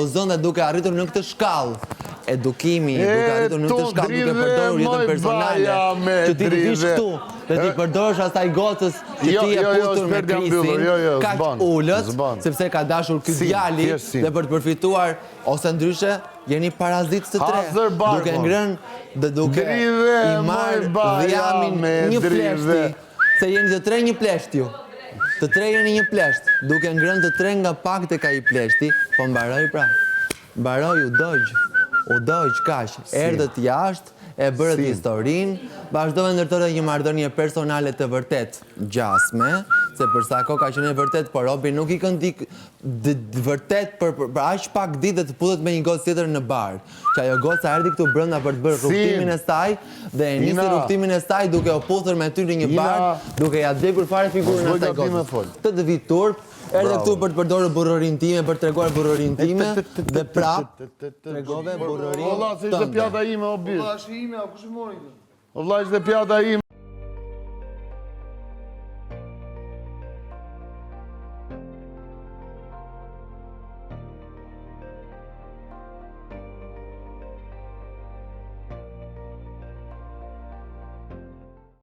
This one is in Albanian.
uzon dhe duke arritur në këtë shkallë edukimi, duke arritur në këtë shkallë, duke përdorur jetën personale, që ti të vish këtu, dhe ti përdorësh asaj gocës që ti e putur me Krisin, kaq ullët, sepse ka dashur ky djali dhe për të përfituar, ose ndryshe, jeni parazitë të tre, duke ngrënë dhe duke i marrë dhjamin një pleshti, se jeni të tre një plesht ju. Të tre jeni një plesht, duke ngrënë të tre nga pak të ka i pleshti, po mbaroj pra, mbaroj u dojgjë kash, erdhët jashtë, e bërët historinë, vazhdojnë ndërtore një marrëdhënie personale të vërtet gjasme, se përsa ko ka qenë e vërtet, por Robi nuk i këndi vërtet për aq pak ditë dhe të putet me një gocë tjetër në bar. Që ajo goca erdhi këtu brenda për të bërë rrugtimin e saj dhe e nisi rrugtimin e saj duke u puthur me ty në një bar, duke ja djegur fare figurën e asaj gocës. Të dëvit turp, erdhe këtu për të përdorur burrërinë time, për të treguar burrërinë time dhe prap tregove burrërinë. Valla, se ishte pjata ime o bir. Valla, është ime, a kush e mori? Valla, ishte pjata ime.